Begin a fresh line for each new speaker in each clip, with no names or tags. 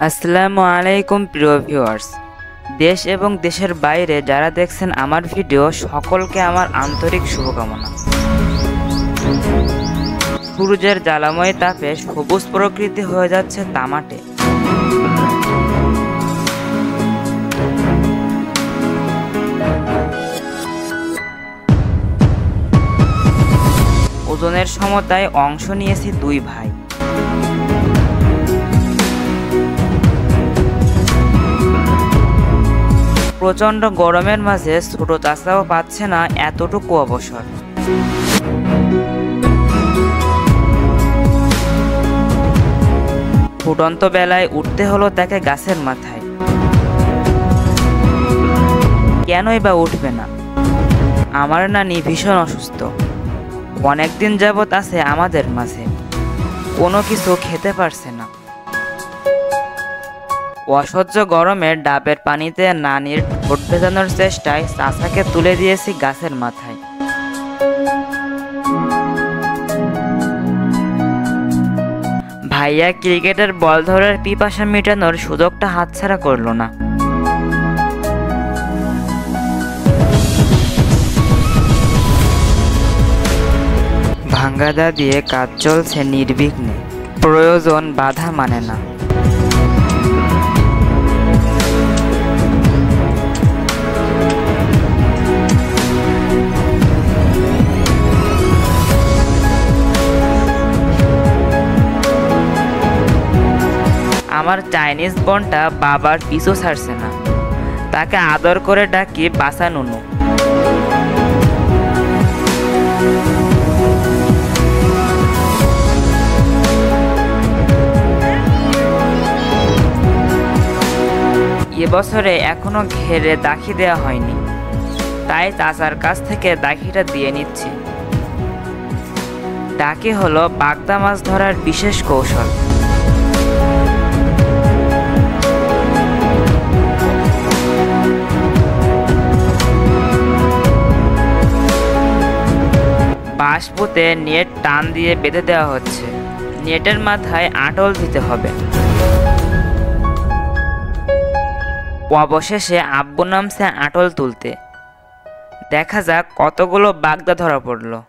আসসালামু আলাইকুম প্রিয় ভিউয়ার্স, দেশ এবং দেশের বাইরে যারা দেখছেন আমার ভিডিও, সকলকে আমার আন্তরিক শুভকামনা। সূর্যের জ্বালাময় তাপে সবুজ প্রকৃতি হয়ে যাচ্ছে তামাটে। ওজনের সমতায় অংশ নিয়েছি দুই ভাই। প্রচণ্ড গরমের মাঝে ছোট চাচাও পাচ্ছে না এতটুকু অবসর। ফুটন্ত বেলায় উঠতে হলো তাকে গাছের মাথায়। কেনই বা উঠবে না? আমার নানি ভীষণ অসুস্থ, অনেকদিন যাবৎ আছে আমাদের মাঝে, কোনো কিছু খেতে পারছে না। অসহ্য গরমে ডাবের পানিতে নানির ঠোঁট ভেজানোর চেষ্টায় চাচাকে তুলে দিয়েছি গাছের মাথায়। ভাইয়া ক্রিকেটের বল ধরার পিপাসা মেটানোর সুযোগটা হাতছাড়া করলো না। ভাঙ্গাদা দিয়ে কাজ চলছে নির্বিঘ্নে, প্রয়োজন বাধা মানে না। আমার চাইনিজ বোনটা বাবার পিছু ছাড়ছে না, তাকে আদর করে ডাকি বাসা নুনু। এবছরে এখনো ঘেরে দাখি দেওয়া হয়নি, তাই চাচার কাছ থেকে দাখিটা দিয়ে নিচ্ছি। ডাকি হলো বাগদা মাছ ধরার বিশেষ কৌশল। বাঁশ পুঁতে নেট টান দিয়ে বেঁধে দেওয়া হচ্ছে। নেটের মাথায় আটল দিতে হবে। অবশেষে আব্বু নামছে আটল তুলতে। দেখা যাক কতগুলো বাগদা ধরা পড়লো।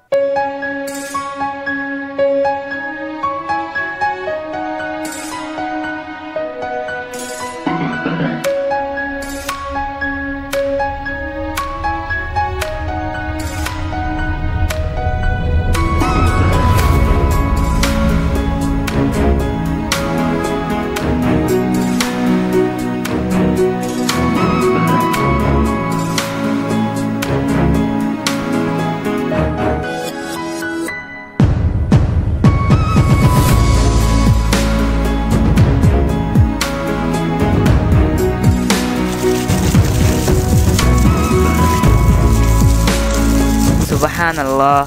সুবহানাল্লাহ,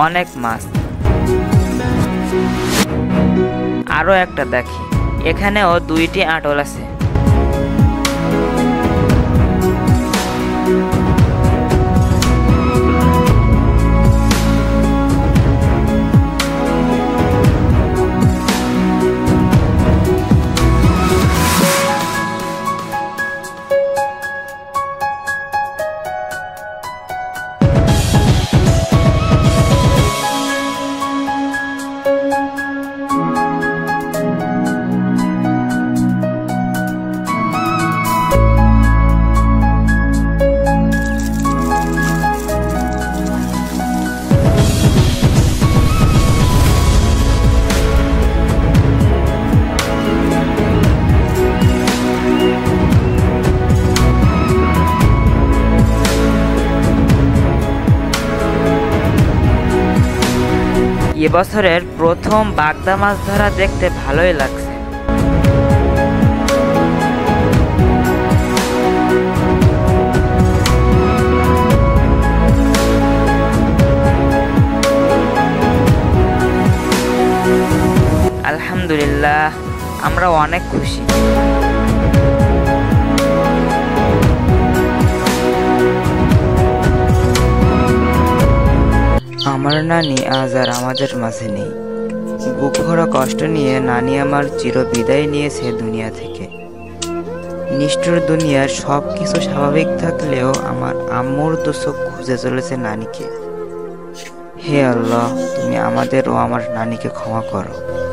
অনেক মাছ। আরো একটা দেখি, এখানেও দুইটি আটল আছে। এবছরের প্রথম বাগদা মাছ ধরা দেখতে ভালোই লাগছে। আলহামদুলিল্লাহ, আমরা অনেক খুশি। আমার নানি আজ আর আমাদের মাঝে নেই। বুক ভরা কষ্ট নিয়ে নানি আমার চির বিদায় নিয়েছে দুনিয়া থেকে। নিষ্ঠুর দুনিয়ার সব কিছু স্বাভাবিক থাকলেও আমার আম্মুর তো চোখ খুঁজে চলেছে নানিকে। হে আল্লাহ, তুমি আমাদের ও আমার নানিকে ক্ষমা করো।